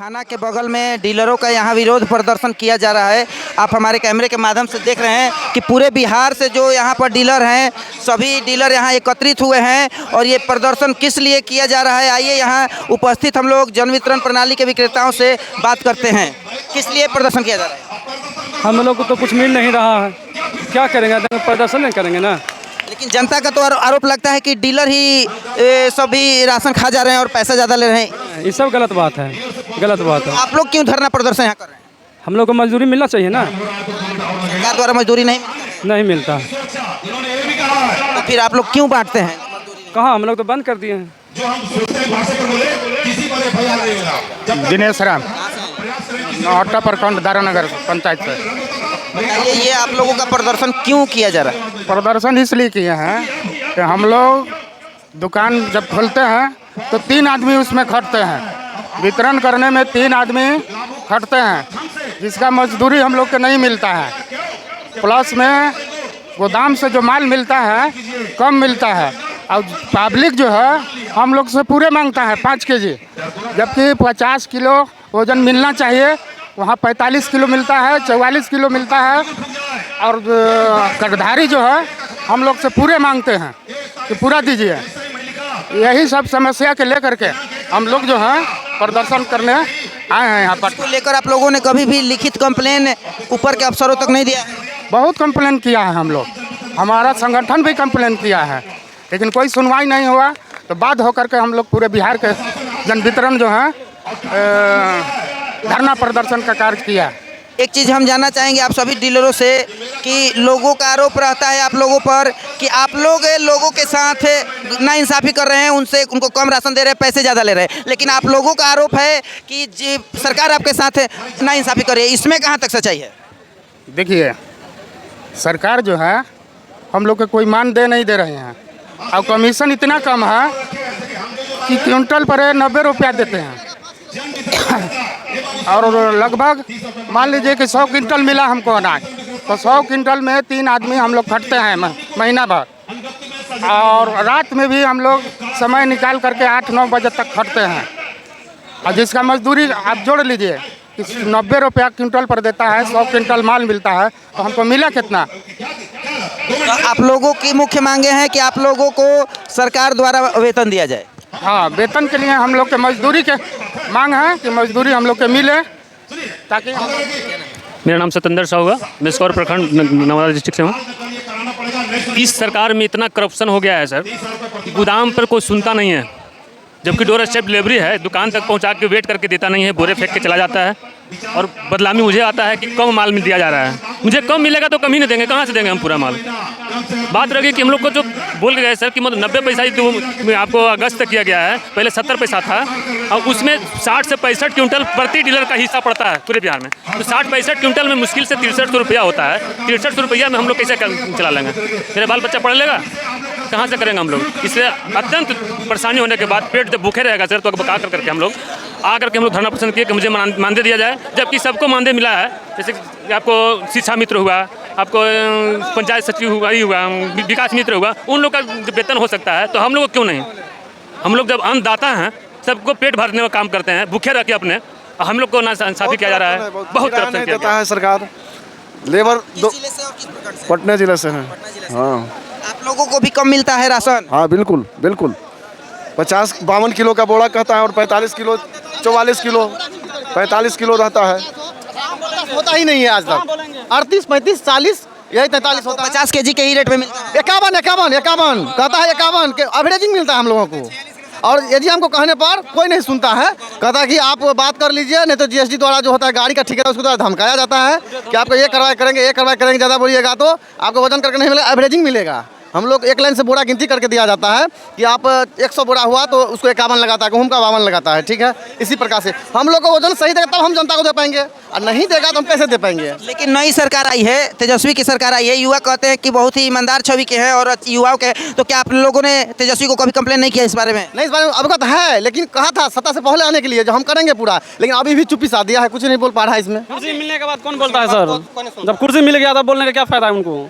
थाना के बगल में डीलरों का यहाँ विरोध प्रदर्शन किया जा रहा है। आप हमारे कैमरे के माध्यम से देख रहे हैं कि पूरे बिहार से जो यहाँ पर डीलर हैं, सभी डीलर यहाँ एकत्रित हुए हैं और ये प्रदर्शन किस लिए किया जा रहा है, आइए यहाँ उपस्थित हम लोग जन वितरण प्रणाली के विक्रेताओं से बात करते हैं। किस लिए प्रदर्शन किया जा रहा है? हम लोग को तो कुछ मिल नहीं रहा है, क्या करेंगे, प्रदर्शन नहीं करेंगे ना। लेकिन जनता का तो आरोप लगता है कि डीलर ही सभी राशन खा जा रहे हैं और पैसा ज़्यादा ले रहे हैं। ये सब गलत बात है, गलत बात है। आप लोग क्यों धरना प्रदर्शन यहाँ कर रहे हैं? हम लोग को मजदूरी मिलना चाहिए ना। सरकार द्वारा मजदूरी नहीं मिलता। तो फिर आप लोग क्यों बांटते हैं? कहाँ, हम लोग तो बंद कर दिए हैं। दिनेश राम, नौहट्टा प्रखंड दारानगर पंचायत से। ये आप लोगों का प्रदर्शन क्यों किया जा रहा है? प्रदर्शन इसलिए किए हैं कि हम लोग दुकान जब खोलते हैं तो 3 आदमी उसमें खटते हैं, वितरण करने में 3 आदमी खटते हैं, जिसका मजदूरी हम लोग को नहीं मिलता है। प्लस में गोदाम से जो माल मिलता है कम मिलता है और पब्लिक जो है हम लोग से पूरे मांगता है 5 केजी, जबकि 50 किलो वजन मिलना चाहिए, वहाँ 45 किलो मिलता है, 44 किलो मिलता है। और कर्जदारी जो है हम लोग से पूरे मांगते हैं कि पूरा दीजिए। यही सब समस्या के लेकर के हम लोग जो है प्रदर्शन करने आए हैं यहाँ पर। इसको लेकर आप लोगों ने कभी भी लिखित कंप्लेन ऊपर के अफसरों तक नहीं दिया? बहुत कंप्लेन किया है हम लोग, हमारा संगठन भी कंप्लेन किया है, लेकिन कोई सुनवाई नहीं हुआ। तो बाध्य होकर के हम लोग पूरे बिहार के जन वितरण जो है धरना प्रदर्शन का कार्य किया। एक चीज़ हम जानना चाहेंगे आप सभी डीलरों से कि लोगों का आरोप रहता है आप लोगों पर कि आप लोग लोगों के साथ नाइंसाफ़ी कर रहे हैं, उनसे उनको कम राशन दे रहे हैं, पैसे ज़्यादा ले रहे हैं, लेकिन आप लोगों का आरोप है कि सरकार आपके साथ नाइंसाफ़ी कर रही है। इसमें कहाँ तक सच्चाई है? देखिए, सरकार जो है हम लोग को कोई मान दे नहीं दे रहे हैं और कमीशन इतना कम है कि क्विंटल पर 90 रुपया देते हैं और लगभग मान लीजिए कि 100 क्विंटल मिला हमको अनाज, तो 100 क्विंटल में 3 आदमी हम लोग खटते हैं महीना भर, और रात में भी हम लोग समय निकाल करके 8-9 बजे तक खटते हैं। और जिसका मजदूरी आप जोड़ लीजिए कि 90 रुपया क्विंटल पर देता है, 100 क्विंटल माल मिलता है, तो हमको मिला कितना? तो आप लोगों की मुख्य मांगे हैं कि आप लोगों को सरकार द्वारा वेतन दिया जाए? हाँ, वेतन के लिए हम लोग के मजदूरी के मांग है कि मजदूरी हम लोग के मिले, ताकि मेरा नाम सतेंद्र साहू है, मैं स्कौर प्रखंड नवादा डिस्ट्रिक्ट से हूँ। इस सरकार में इतना करप्शन हो गया है सर, गोदाम पर कोई सुनता नहीं है, जबकि डोर स्टेप डिलीवरी है, दुकान तक पहुंचा के वेट करके देता नहीं है, बोरे फेंक के चला जाता है और बदलामी मुझे आता है कि कम माल दिया जा रहा है। मुझे कम मिलेगा तो कम ही नहीं देंगे, कहाँ से देंगे हम पूरा माल? बात रही कि हम लोग को जो बोल के गए सर कि मतलब 90 पैसा ही आपको अगस्त तक किया गया है, पहले 70 पैसा था और उसमें 60 से 65 क्विंटल प्रति डीलर का हिस्सा पड़ता है पूरे बिहार में। तो 60-65 क्विंटल में मुश्किल से 6300 रुपया होता है। 6300 रुपया में हम लोग कैसे चला लेंगे? मेरे बाल बच्चा पढ़ लेगा? कहाँ से करेंगे हम लोग? इससे अत्यंत परेशानी होने के बाद पेट जब भूखे रहेगा सर, तो बका करके हम लोग आकर के हम लोग धरना पसंद किए कि मुझे मानदेय दिया जाए, जबकि सबको मानदेय मिला है। जैसे आपको शिक्षा मित्र हुआ, आपको पंचायत सचिव हुआ, विकास मित्र हुआ, उन लोग का वेतन हो सकता है, तो हम लोग को क्यों नहीं? हम लोग जब अन्नदाता हैं, सबको पेट भरने का काम करते हैं, भूखे रह के अपने, हम लोग को नाइंसाफ़ी किया जा रहा है, बहुत करप्शन किया जाता है। सरकार लेबर पटना जिले से है। हाँ, आप लोगों को भी कम मिलता है राशन? हाँ बिल्कुल बिल्कुल, 52 किलो का बोरा कहता है और 45 किलो 44 किलो 45 किलो रहता है। होता ही नहीं है आज तक। 38, 35, 40 यही 43 होता है। 50 केजी के ही रेट में मिलता है? 51 कहता है, 51 के एवरेजिंग मिलता है हम लोगों को। और यदि हमको कहने पर कोई नहीं सुनता है, कहता है कि आप बात कर लीजिए, नहीं तो जीएसटी द्वारा जो होता है गाड़ी का ठेका उसको द्वारा धमकाया जाता है कि आपको ये करवाए करेंगे, ज़्यादा बोलिएगा तो आपको वजन करके नहीं मिलेगा, एवरेजिंग मिलेगा। हम लोग एक लाइन से बोरा गिनती करके दिया जाता है कि आप 100 बोरा हुआ तो उसको 51 लगाता है, गेहूं का 52 लगाता है, ठीक है। इसी प्रकार से हम लोग को वजन सही देगा तब हम जनता को दे पाएंगे, और नहीं देगा तो हम कैसे दे पाएंगे? लेकिन नई सरकार आई है, तेजस्वी की सरकार आई है, युवा कहते हैं कि बहुत ही ईमानदार छवि के हैं और युवाओं के, तो क्या आप लोगों ने तेजस्वी को कभी कंप्लेन नहीं किया इस बारे में? नहीं, इस बारे में अवगत है, लेकिन कहा था सत्ता से पहले आने के लिए जो हम करेंगे पूरा, लेकिन अभी भी चुप्पी सा दिया है, कुछ नहीं बोल पा रहा है इसमें। कुर्सी मिलने के बाद कौन बोलता है सर? जब कुर्सी मिल गया तब बोलने का क्या फायदा है उनको?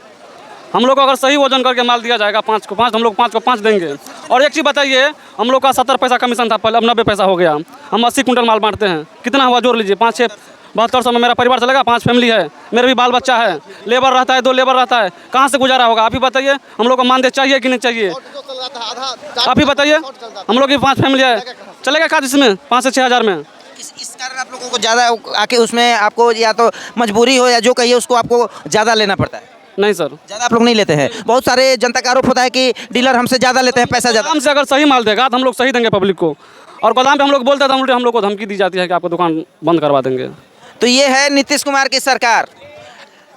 हम लोग को अगर सही वजन करके माल दिया जाएगा 5 को 5, हम लोग 5 को 5 देंगे। और एक चीज़ बताइए, हम लोग का 70 पैसा कमीशन था पहले, अब 90 पैसा हो गया। हम 80 कुंटल माल बांटते हैं, कितना हुआ जोड़ लीजिए, 5 6 7200 में मेरा परिवार चलेगा। 5 फैमिली है, मेरे भी बाल बच्चा है, लेबर रहता है, 2 लेबर रहता है, कहाँ से गुजारा होगा? आप ही बताइए, हम लोग को मानदेय चाहिए कि नहीं चाहिए? आप ही बताइए, हम लोग की 5 फैमिली है, चलेगा खाद इसमें 5 से 6 हज़ार में? इस कारण आप लोगों को ज़्यादा आके उसमें आपको या तो मजबूरी हो या जो कहिए उसको आपको ज़्यादा लेना पड़ता है? नहीं सर, ज़्यादा आप लोग नहीं लेते हैं। बहुत सारे जनता का आरोप होता है कि डीलर हमसे ज़्यादा लेते हैं, पैसा ज़्यादा। गोदाम से अगर सही माल देगा तो हम लोग सही देंगे पब्लिक को, और गोदाम पे हम लोग बोलते हैं तो उल्टे हम लोग को धमकी दी जाती है कि आपको दुकान बंद करवा देंगे। तो ये है नीतीश कुमार की सरकार।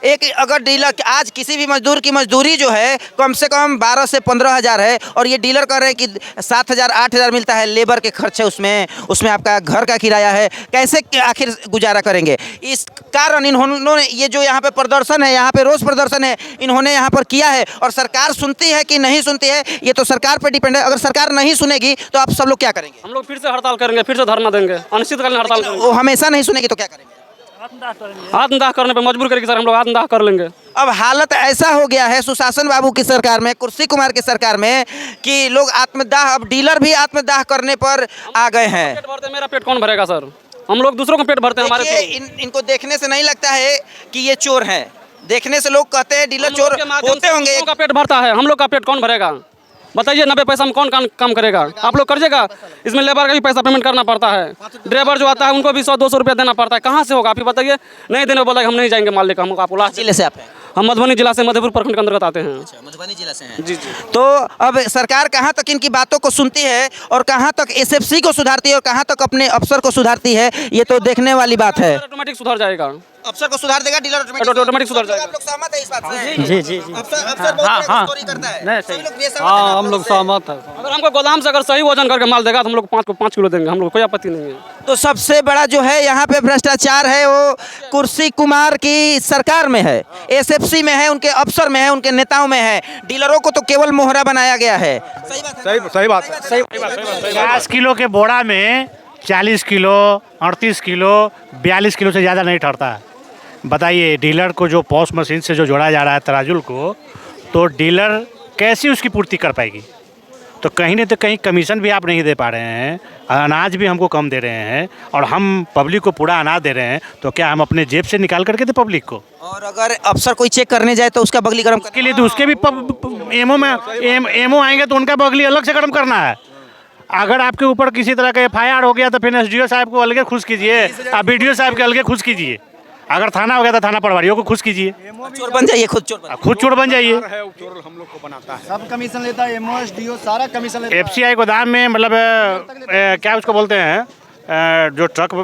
एक अगर डीलर आज किसी भी मजदूर की मजदूरी जो है कम से कम 12 से 15 हज़ार है, और ये डीलर कह रहे हैं कि 7 हज़ार 8 हज़ार मिलता है, लेबर के खर्चे उसमें आपका घर का किराया है, कैसे आखिर गुजारा करेंगे? इस कारण इन्होंने ये जो यहाँ पे प्रदर्शन है, यहाँ पे रोज़ प्रदर्शन है, इन्होंने यहाँ पर किया है। और सरकार सुनती है कि नहीं सुनती है, ये तो सरकार पर डिपेंड है। अगर सरकार नहीं सुनेगी तो आप सब लोग क्या करेंगे? हम लोग फिर से हड़ताल करेंगे, फिर से धरना देंगे, अनिश्चितकालीन हड़ताल करेंगे। वो हमेशा नहीं सुनेगी तो क्या करेंगे? आत्मदाह करने पे मजबूर करेगी सर, हम लोग आत्मदाह कर लेंगे। अब हालत ऐसा हो गया है सुशासन बाबू की सरकार में, कुर्सी कुमार की सरकार में, कि लोग आत्मदाह, अब डीलर भी आत्मदाह करने पर आ गए हैं। पेट भरते, मेरा पेट कौन भरेगा सर? हम लोग दूसरों को पेट भरते हैं, हमारे देखिए, इनको देखने से नहीं लगता है कि ये चोर हैं। देखने से लोग कहते हैं डीलर चोर होते होंगे। दूसरों का पेट भरता है, हम लोग का पेट कौन भरेगा? बताइए, 90 पैसा में कौन काम करेगा? आप लोग करिएगा, इसमें लेबर का भी पैसा पेमेंट करना पड़ता है, ड्राइवर जो आता है उनको भी 100-200 रुपया देना पड़ता है। कहाँ से होगा? आप ही बताइए। नहीं देने बोला हम नहीं जाएंगे माल लेकर। हमको आप लास्ट जिले से आप हैं? हम मधुबनी जिला से मधेपुर प्रखंड के अंतर्गत आते हैं। मधुबनी जिला से हैं? जी जी। तो अब सरकार कहाँ तक इनकी बातों को सुनती है और कहाँ तक एसएफसी को सुधारती है और कहाँ तक अपने अफसर को सुधारती है, ये तो देखने वाली बात है। ऑटोमेटिक सुधर जाएगा, अफसर को सुधार देगा, डीलर ऑटोमेटिक सुधर जाएगा। आप लोग सहमत है इस बात से? जी जी जी अफसर बहुत बड़ा चोरी करता है। नहीं, सभी लोग बेसहमत हैं हाँ आप हम लोग लोग से? सहमत है। अगर हमको गोदाम से अगर सही वजन करके माल देगा तो हम लोग 5 को 5 किलो देंगे, हम लोग कोई आपत्ति नहीं है। तो सबसे बड़ा जो है यहाँ पे भ्रष्टाचार है वो कुर्सी कुमार की सरकार में है, एसएफसी में है, उनके अफसर में है, उनके नेताओं में है। डीलरों को तो केवल मोहरा बनाया गया है। सही बात है? सही बात है। 50 किलो के बोरा में 40 किलो 38 किलो 42 किलो से ज़्यादा नहीं ठहरता है। बताइए, डीलर को जो पॉस मशीन से जो जोड़ा जा रहा है तराजुल को, तो डीलर कैसे उसकी पूर्ति कर पाएगी? तो कहीं न तो कहीं कमीशन भी आप नहीं दे पा रहे हैं, अनाज भी हमको कम दे रहे हैं, और हम पब्लिक को पूरा अनाज दे रहे हैं, तो क्या हम अपने जेब से निकाल करके दें पब्लिक को? और अगर अफसर कोई चेक करने जाए तो उसका बगली गर्म के लिए तो उसके भी एमओ आएंगे तो उनका बगली अलग से गर्म करना है। अगर आपके ऊपर किसी तरह का FIR हो गया तो फिर SDO साहब को अलगे खुश कीजिए, आप BDO साहब के अलगे खुश कीजिए। अगर थाना हो गया तो थाना प्रभारियों को खुश कीजिए, चोर बन जाइए, खुद चोर बन जाइए। सब कमीशन लेता है, MO SDO सारा कमीशन लेता है। FCI गोदाम में मतलब क्या उसको बोलते हैं, जो ट्रक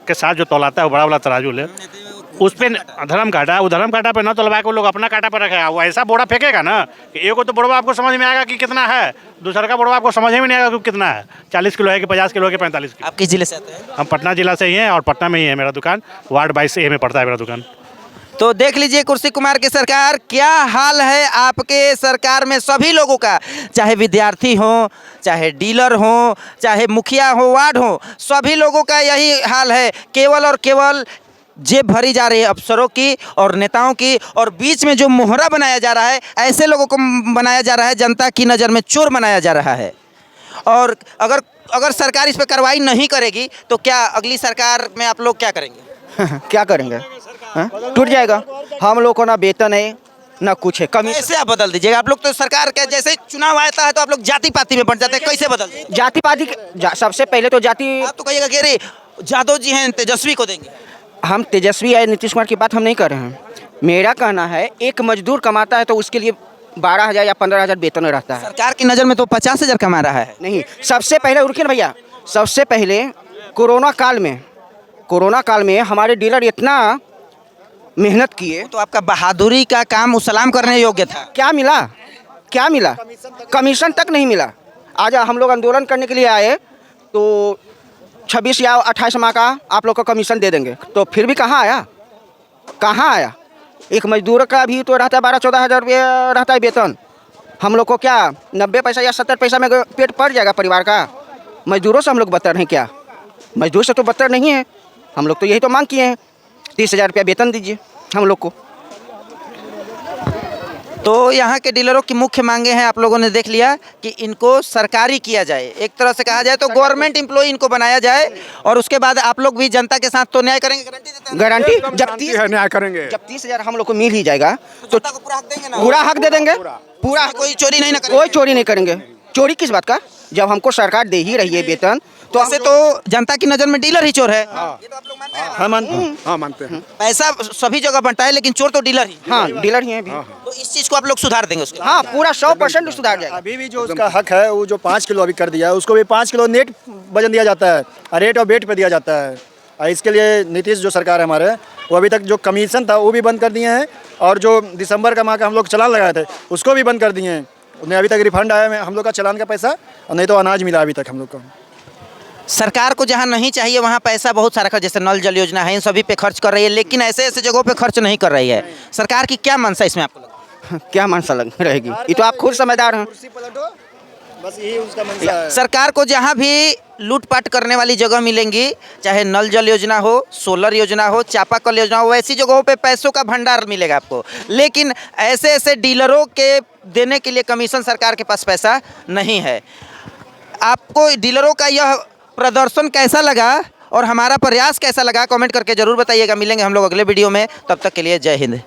के साथ जो तौलाता है वो बड़ा वाला तराजू है, उस पर धर्म काटा, वो धर्म काटा पे न तोलवा के वो लोग अपना काटा पर रखे। वो ऐसा बोरा फेंकेगा ना कि एक तो बोरा आपको समझ में आएगा कि कितना है, दूसरा का बोरा आपको समझ में नहीं आएगा कि कितना है, 40 किलो है कि 50 किलो है कि 45 किलो। आप किस जिले से आते हैं? हम पटना जिला से ही हैं और पटना में ही है मेरा दुकान, वार्ड 22A में पड़ता है मेरा दुकान। तो देख लीजिए कुर्सी कुमार की सरकार, क्या हाल है आपके सरकार में सभी लोगों का, चाहे विद्यार्थी हो, चाहे डीलर हो, चाहे मुखिया हो, वार्ड हो, सभी लोगों का यही हाल है। केवल और केवल जेब भरी जा रही है अफसरों की और नेताओं की, और बीच में जो मोहरा बनाया जा रहा है, ऐसे लोगों को बनाया जा रहा है, जनता की नज़र में चोर बनाया जा रहा है। और अगर सरकार इस पर कार्रवाई नहीं करेगी तो क्या अगली सरकार में आप लोग क्या करेंगे? क्या करेंगे? टूट जाएगा। हम लोग को ना वेतन है ना कुछ है, कमी। कैसे आप बदल दीजिएगा? आप लोग तो सरकार के जैसे चुनाव आता है तो आप लोग जाति पाति में बंट जाते हैं, कैसे बदल देंगे? जाति पाति सबसे पहले तो जाति, आप तो कहिएगा कि अरे जादव जी हैं, तेजस्वी को देंगे। हम तेजस्वी या नीतीश कुमार की बात हम नहीं कर रहे हैं। मेरा कहना है, एक मजदूर कमाता है तो उसके लिए 12,000 या 15,000 वेतन रहता है। सरकार की नज़र में तो 50,000 कमा रहा है। नहीं, सबसे पहले रुकिए ना भैया, सबसे पहले कोरोना काल में हमारे डीलर इतना मेहनत किए, तो आपका बहादुरी का काम सलाम करने योग्य था। क्या मिला? कमीशन तक नहीं मिला। आज हम लोग आंदोलन करने के लिए आए तो 26 या 28 माह का आप लोग को कमीशन दे देंगे, तो फिर भी कहाँ आया? एक मजदूर का भी तो रहता है 12-14 हज़ार रुपया रहता है वेतन। हम लोग को क्या 90 पैसा या 70 पैसा में पेट पड़ जाएगा परिवार का? मजदूरों से हम लोग बदतर हैं क्या? मजदूर से तो बदतर नहीं है। हम लोग तो यही तो मांग किए हैं, 30,000 रुपया वेतन दीजिए हम लोग को। तो यहाँ के डीलरों की मुख्य मांगे हैं, आप लोगों ने देख लिया कि इनको सरकारी किया जाए, एक तरह से कहा जाए तो गवर्नमेंट एम्प्लॉय इनको बनाया जाए, और उसके बाद आप लोग भी जनता के साथ तो न्याय करेंगे, गारंटी देते हैं? गारंटी जब गारंटी है, न्याय करेंगे। जब 30,000 हम लोग को मिल ही जाएगा तो जनता को पूरा हक देंगे ना? पूरा हक दे देंगे, पूरा कोई चोरी नहीं ना करेंगे? कोई चोरी नहीं करेंगे। चोरी किस बात का, जब हमको सरकार दे ही रही है वेतन तो वैसे तो जनता की नज़र में डीलर ही चोर है, ये तो आप लोग मानते हैं ना? हाँ मानते हैं, हाँ मानते हैं। पैसा सभी जगह बंटा है लेकिन चोर तो डीलर ही। हाँ डीलर ही है अभी। तो इस चीज़ को आप लोग सुधार देंगे उसके? हाँ पूरा 100% सुधार जाएगा। अभी भी जो उसका हक है वो जो 5 किलो अभी कर दिया है उसको भी 5 किलो नेट वजन दिया जाता है और रेट और वेट पे दिया जाता है। और इसके लिए नीतीश जो सरकार है हमारे, वो अभी तक जो कमीशन था वो भी बंद कर दिए हैं, और जो दिसंबर का माह का हम लोग चालान लगाए थे उसको भी बंद कर दिए हैं। उन्हें अभी तक रिफंड आया है हम लोग का चालान का पैसा, और नहीं तो अनाज मिला अभी तक हम लोग को। सरकार को जहाँ नहीं चाहिए वहाँ पैसा बहुत सारा खर्च, जैसे नल जल योजना है, इन सभी पे खर्च कर रही है, लेकिन ऐसे ऐसे जगहों पे खर्च नहीं कर रही है। सरकार की क्या मंशा इसमें आपको लगता है? क्या मनसा लग रहेगी, ये तो आप खुद समझदार हैं। बस यही उसका मंशा है। सरकार को जहाँ भी लूटपाट करने वाली जगह मिलेंगी, चाहे नल जल योजना हो, सोलर योजना हो, चापाकल योजना हो, वैसी जगहों पे पैसों का भंडार मिलेगा आपको, लेकिन ऐसे ऐसे डीलरों के देने के लिए कमीशन सरकार के पास पैसा नहीं है। आपको डीलरों का यह प्रदर्शन कैसा लगा और हमारा प्रयास कैसा लगा, कमेंट करके ज़रूर बताइएगा। मिलेंगे हम लोग अगले वीडियो में, तब तक के लिए जय हिंद।